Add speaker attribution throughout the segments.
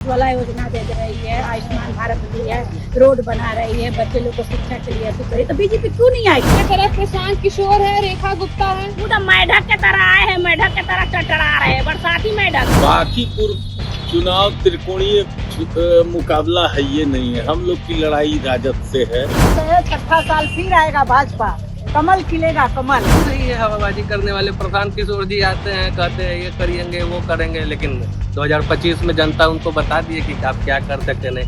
Speaker 1: उज्ज्वला योजना दे रही है, आयुष्मान भारत दी है, रोड बना रही है, बच्चे लोग को शिक्षा के लिए ऐसी करी, तो बीजेपी क्यों नहीं आई?
Speaker 2: एक तरफ प्रशांत किशोर है, रेखा गुप्ता है।
Speaker 1: पूरा मेढक के तरह आए हैं, मेढक के तरह टटरा रहे हैं, बरसाती मेढक।
Speaker 3: बांकीपुर चुनाव त्रिकोणीय मुकाबला है, ये नहीं है। हम लोग की लड़ाई राजद से है।
Speaker 4: छठा साल फिर आएगा भाजपा, कमल खिलेगा कमल।
Speaker 5: सही है, हवाबाजी करने वाले प्रशांत किशोर जी आते हैं, कहते हैं ये करेंगे वो करेंगे, लेकिन 2025 में जनता उनको बता दिए कि आप क्या कर सकते नहीं।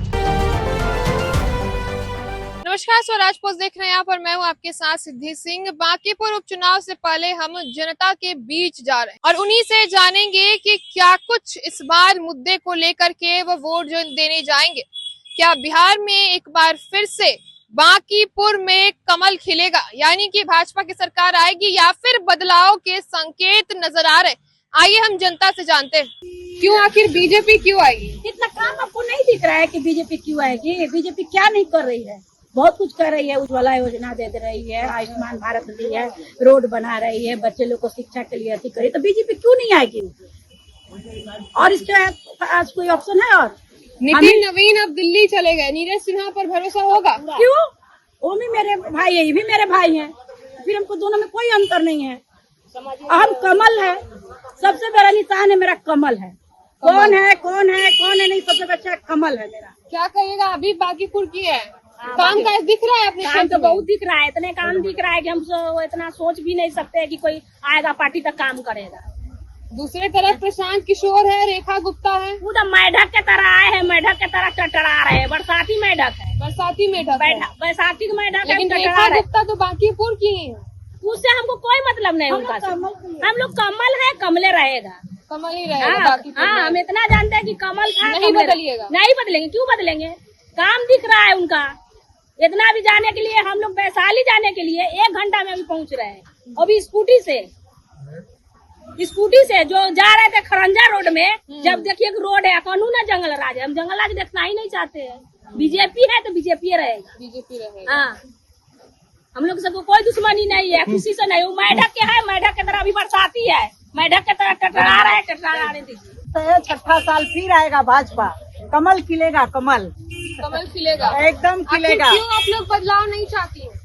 Speaker 2: नमस्कार, स्वराज पोस्ट देख रहे हैं। यहाँ पर मैं हूँ आपके साथ सिद्धि सिंह। बांकीपुर उपचुनाव से पहले हम जनता के बीच जा रहे हैं और उन्हीं से जानेंगे कि क्या कुछ इस बार मुद्दे को लेकर के वो वोट जो देने जाएंगे। क्या बिहार में एक बार फिर से बांकीपुर में कमल खिलेगा, यानी कि भाजपा की सरकार आएगी, या फिर बदलाव के संकेत नजर आ रहे? आइए हम जनता से जानते हैं, क्यों आखिर बीजेपी क्यों आएगी?
Speaker 1: इतना काम आपको नहीं दिख रहा है कि बीजेपी क्यों आएगी? बीजेपी क्या नहीं कर रही है? बहुत कुछ कर रही है। उज्ज्वला योजना दे रही है, आयुष्मान भारत दी है, रोड बना रही है, बच्चे लोग को शिक्षा के लिए ऐसी करी, तो बीजेपी क्यों नहीं आएगी? और इसके पास कोई ऑप्शन है? और
Speaker 2: नितिन नवीन अब दिल्ली चले गए, नीरज सिन्हा पर भरोसा होगा?
Speaker 1: क्यों? वो भी मेरे भाई है, ये भी मेरे भाई हैं, फिर हमको दोनों में कोई अंतर नहीं है। हम कमल है, सबसे बड़ा निशान है मेरा कमल है। कौन है कौन है कौन है नहीं, सबसे अच्छा कमल है मेरा।
Speaker 2: क्या कहिएगा, अभी बांकीपुर की है, काम काज दिख रहा है अपने
Speaker 1: काम
Speaker 2: क्षेत्र
Speaker 1: तो
Speaker 2: में?
Speaker 1: बहुत दिख रहा है, इतने काम दिख रहा है कि हम इतना सोच भी नहीं सकते कि कोई आएगा पार्टी तक काम करेगा।
Speaker 2: दूसरे तरफ प्रशांत किशोर है, रेखा गुप्ता है।
Speaker 1: पूरा मेढक के तरह आए हैं, मेढक के तरह टटरा रहे हैं, बरसाती मेढक है,
Speaker 2: बरसाती मेढक है।
Speaker 1: बैसाखी मेढक है,
Speaker 2: लेकिन
Speaker 1: टटरा
Speaker 2: रेखा
Speaker 1: रहे हैं।
Speaker 2: गुप्ता तो बांकीपुर की है।
Speaker 1: उससे हमको कोई मतलब नहीं उनका से। हम लोग कमल है, कमले रहेगा।
Speaker 2: कमल ही रहेगा
Speaker 1: हाँ,
Speaker 2: बांकीपुर में।
Speaker 1: हम इतना जानते हैं कि कमल का
Speaker 2: नहीं
Speaker 1: कमले
Speaker 2: बदलिएगा।
Speaker 1: नहीं बदलेंगे। क्यों बदलेंगे? काम दिख रहा है उनका। इतना भी जाने के लिए हम लोग वैशाली जाने के लिए 1 घंटा में अभी पहुंच रहे हैं। अभी स्कूटी से जो जा रहे थे खरंजा रोड में, जब देखिए कि रोड है, कानून है, जंगल राज है, हम जंगल राज देखना ही नहीं चाहते हैं। बीजेपी है तो बीजेपी रहेगा।
Speaker 2: बीजेपी रहेगा।
Speaker 1: हाँ, हम लोग सबको कोई दुश्मनी नहीं है, किसी से नहीं। वो मेढक के है, मेढक के तरह अभी बरसाती है, मेढक के तरह टटरा रहे हैं, टटरा रहे दीजिए।
Speaker 4: छठा साल फिर आएगा भाजपा, कमल खिलेगा कमल,
Speaker 2: कमल खिलेगा,
Speaker 4: एकदम खिलेगा।
Speaker 2: आखिर क्यों आप लोग बदलाव नहीं चाहती हैं?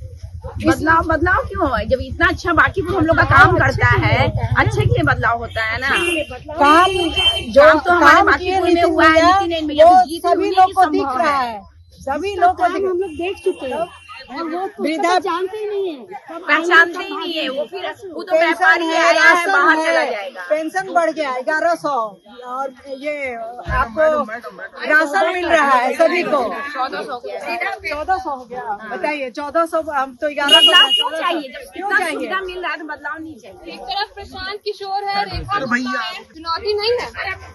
Speaker 6: बदलाव क्यों है? जब इतना अच्छा बांकीपुर हम लोग का काम करता है, अच्छे के लिए बदलाव होता है ना।
Speaker 4: काम जो
Speaker 6: काम तो हमारे
Speaker 4: काम किए
Speaker 6: बांकीपुर में हुआ है,
Speaker 4: नितिन
Speaker 6: नितिन
Speaker 4: भैया,
Speaker 6: भैया
Speaker 4: वो
Speaker 6: की जीत
Speaker 4: सभी
Speaker 6: होने
Speaker 4: लोग
Speaker 6: की
Speaker 4: को दिख
Speaker 6: संभव
Speaker 4: रहा
Speaker 6: है।
Speaker 4: है, सभी लोग को दिख
Speaker 1: हम लोग देख चुके हैं और वो
Speaker 4: वृद्धा
Speaker 1: जानते ही नहीं है।
Speaker 6: पहचानते ही नहीं है वो, फिर वो तो
Speaker 4: पेंशन
Speaker 6: व्यापारी
Speaker 4: है,
Speaker 6: आया है,
Speaker 4: राशन
Speaker 6: बाहर चला
Speaker 4: है,
Speaker 6: जाएगा।
Speaker 4: पेंशन बढ़ गया 1100, और ये आपको राशन मिल रहा है सभी को
Speaker 6: 1400 हो गया है।
Speaker 4: 1400 हो गया। बताइए 1400, हम तो 1100
Speaker 6: बदलाव क्यों चाहिए? जब
Speaker 4: क्यों
Speaker 6: इतना
Speaker 4: चाहिए?
Speaker 6: सुविधा मिल रहा है तो बदलाव नहीं चाहिए।
Speaker 2: एक तरफ प्रशांत किशोर है, रेखा गुप्ता है, चुनौती नहीं है?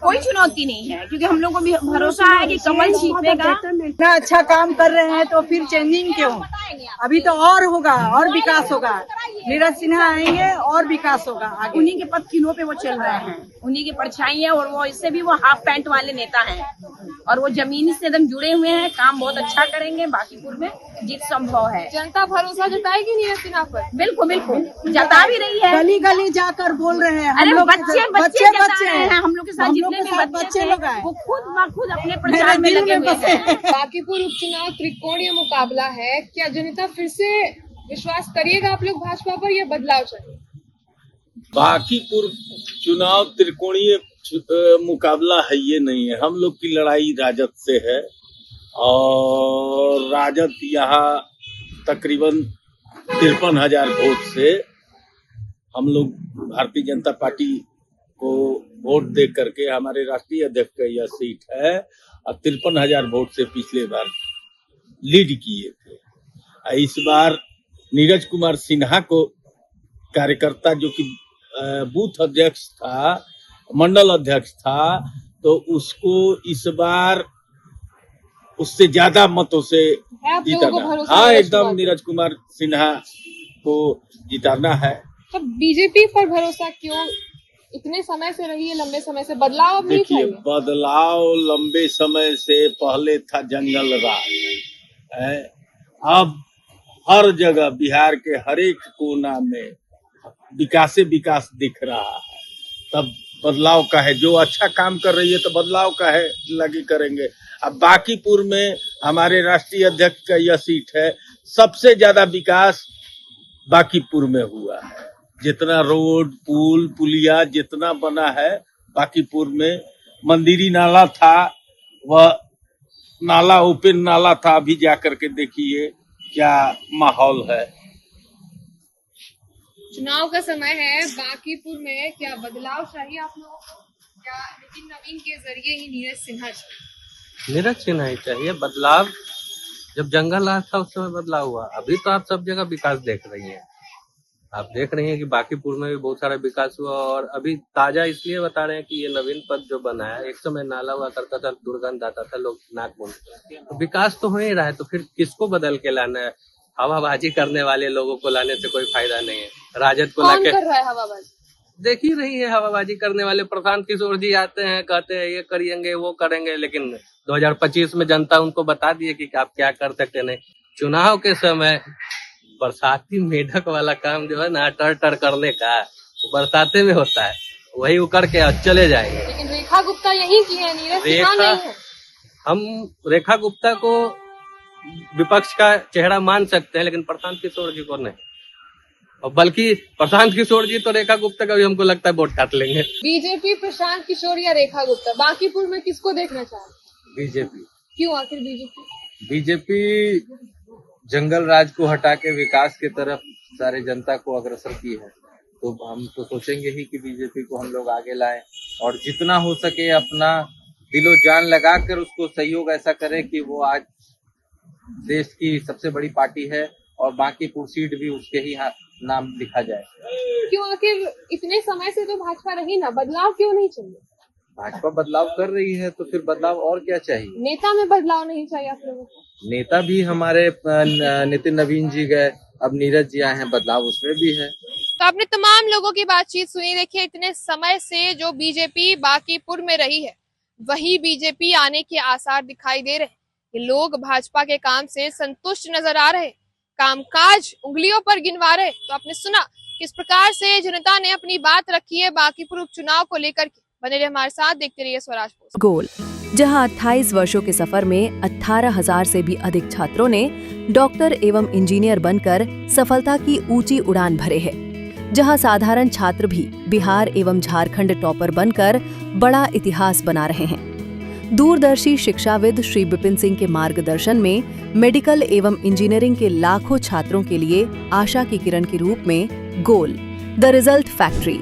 Speaker 6: कोई चुनौती नहीं है, क्योंकि हम लोग को भी भरोसा है कि कमल जीतेगा।
Speaker 4: इतना अच्छा काम कर रहे हैं तो फिर चेंजिंग क्यों? अभी तो और होगा, और विकास होगा। नीरज सिन्हा आएंगे और विकास होगा आगे।
Speaker 6: उन्हीं के पदचिन्हों पे वो चल रहे हैं, उन्हीं की परछाई है, और वो इससे भी वो हाफ पैंट वाले नेता हैं, और वो जमीनी से एकदम जुड़े हुए हैं। काम बहुत अच्छा करेंगे, बांकीपुर में जीत संभव है।
Speaker 2: जनता भरोसा जताएगी नीरज सिन्हा पर?
Speaker 6: बिल्कुल बिल्कुल जता भी रही है।
Speaker 4: गली गली जाकर बोल रहे हैं।
Speaker 6: अरे
Speaker 4: हम लोग
Speaker 6: बच्चे
Speaker 4: बच्चे
Speaker 6: जता रहे हैं। हम लोग के साथ
Speaker 4: हम
Speaker 6: जितने
Speaker 4: लोग के
Speaker 6: भी
Speaker 4: साथ
Speaker 6: बच्चे थे,
Speaker 4: लोग आए।
Speaker 6: वो खुद अपने प्रचार में
Speaker 4: दिल
Speaker 6: लगे
Speaker 4: में
Speaker 6: हुए
Speaker 4: बसे।
Speaker 6: हैं।
Speaker 2: बांकीपुर उपचुनाव त्रिकोणीय मुकाबला है। क्या जनता फिर से विश्वास करिएगा आप लोग भाजपा पर, या बदलाव चाहिए?
Speaker 3: बांकीपुर चुनाव त्रिकोणीय मुकाबला है, ये नहीं है। हम लोग की लड़ाई राजद से है और राजद यहाँ तकरीबन 53,000 वोट से हम लोग भारतीय जनता पार्टी को वोट दे करके, हमारे राष्ट्रीय अध्यक्ष का यह सीट है, और 53,000 वोट से पिछले बार लीड किए थे। इस बार नीरज कुमार सिन्हा को कार्यकर्ता, जो कि बूथ अध्यक्ष था, मंडल अध्यक्ष था, तो उसको इस बार उससे ज्यादा मतों से
Speaker 2: आप लोगों को
Speaker 3: जिताना।
Speaker 2: भरोसा
Speaker 3: हाँ,
Speaker 2: है
Speaker 3: एकदम नीरज कुमार सिन्हा को जिताना है।
Speaker 2: तो बीजेपी पर भरोसा क्यों? इतने समय से रही है, लंबे समय से बदलाव अब नहीं
Speaker 3: देखिए,
Speaker 2: चाहिए?
Speaker 3: बदलाव लंबे समय से पहले था जंगल राज है। अब हर जगह बिहार के हर एक कोना में विकास दिख रहा है। तब बदलाव का है। जो अच्छा काम कर रही है तो बदलाव का है, लगे करेंगे। अब बांकीपुर में हमारे राष्ट्रीय अध्यक्ष का यह सीट है, सबसे ज्यादा विकास बांकीपुर में हुआ है। जितना रोड, पुल, पुलिया जितना बना है बांकीपुर में, मंदिरी नाला था, वह नाला ओपन नाला था, अभी जा करके देखिए क्या माहौल है।
Speaker 2: चुनाव का समय है, बांकीपुर में क्या बदलाव चाहिए आप लोगों को? क्या नितिन नवीन के जरिए ही नीरज सिन्हा चाहिए?
Speaker 5: नीरज सिन्हा ही चाहिए। बदलाव जब जंगल राज था उस समय बदलाव हुआ। अभी तो आप सब जगह विकास देख रही हैं। आप देख रही हैं कि बांकीपुर में भी बहुत सारा विकास हुआ, और अभी ताजा इसलिए बता रहे हैं कि ये नवीन पद जो बना है, एक समय नाला हुआ करता था, दुर्गंध आता था, लोग नाक मूंदते। तो विकास तो हो ही रहा है, तो फिर किसको बदल के लाना है? हवाबाजी करने वाले लोगों को लाने से कोई फायदा नहीं है। राजद को
Speaker 2: कौन
Speaker 5: लाके
Speaker 2: कर रहा है हवाबाजी?
Speaker 5: देख ही रही है हवाबाजी करने वाले। प्रशांत किशोर जी आते हैं, कहते हैं ये करेंगे वो करेंगे, लेकिन 2025 में जनता उनको बता दिए कि आप क्या कर सकते नहीं। चुनाव के समय बरसाती मेढक वाला काम जो है ना, टर टर करने का, वो बरसाते में होता है, वही उकर के चले जाएंगे।
Speaker 2: लेकिन रेखा गुप्ता यही की है, नीरज सिन्हा नहीं है।
Speaker 5: हम रेखा गुप्ता को विपक्ष का चेहरा मान सकते हैं, लेकिन प्रशांत किशोर जी को नहीं। और बल्कि प्रशांत किशोर जी तो रेखा गुप्ता का भी हमको लगता है वोट काट लेंगे।
Speaker 2: बीजेपी प्रशांत किशोर या रेखा गुप्ता, बांकीपुर में किसको देखना चाहे?
Speaker 5: बीजेपी।
Speaker 2: क्यों आखिर बीजेपी?
Speaker 5: बीजेपी जंगल राज को हटा के विकास की तरफ सारे जनता को अग्रसर की है, तो हम तो सोचेंगे ही कि बीजेपी को हम लोग आगे लाएं, और जितना हो सके अपना दिलो जान लगाकर उसको सहयोग ऐसा करें कि वो आज देश की सबसे बड़ी पार्टी है, और बांकीपुर सीट भी उसके ही नाम लिखा जाए।
Speaker 2: क्यों आखिर इतने समय से तो भाजपा रही ना, बदलाव क्यों नहीं चाहिए?
Speaker 5: भाजपा बदलाव कर रही है, तो फिर बदलाव और क्या चाहिए?
Speaker 2: नेता में बदलाव नहीं चाहिए आप लोगों को?
Speaker 5: नेता भी हमारे नितिन नवीन जी गए, अब नीरज जी आए हैं, बदलाव उसमें भी है।
Speaker 2: तो आपने तमाम लोगों की बातचीत सुनी। देखिए, इतने समय से जो बीजेपी बांकीपुर में रही है, वही बीजेपी आने के आसार दिखाई दे रहे हैं। ये लोग भाजपा के काम से संतुष्ट नजर आ रहे, कामकाज उंगलियों पर गिनवा रहे। तो आपने सुना किस प्रकार से जनता ने अपनी बात रखी है बांकीपुर उपचुनाव को लेकर के। बने रहिए हमारे साथ, देखते रहिए स्वराज पोस्ट।
Speaker 7: गोल, जहां 28 वर्षों के सफर में 18,000 से भी अधिक छात्रों ने डॉक्टर एवं इंजीनियर बनकर सफलता की ऊंची उड़ान भरे हैं, जहां साधारण छात्र भी बिहार एवं झारखंड टॉपर बनकर बड़ा इतिहास बना रहे हैं। दूरदर्शी शिक्षाविद श्री विपिन सिंह के मार्गदर्शन में मेडिकल एवं इंजीनियरिंग के लाखों छात्रों के लिए आशा की किरण के रूप में गोल, द रिजल्ट फैक्ट्री,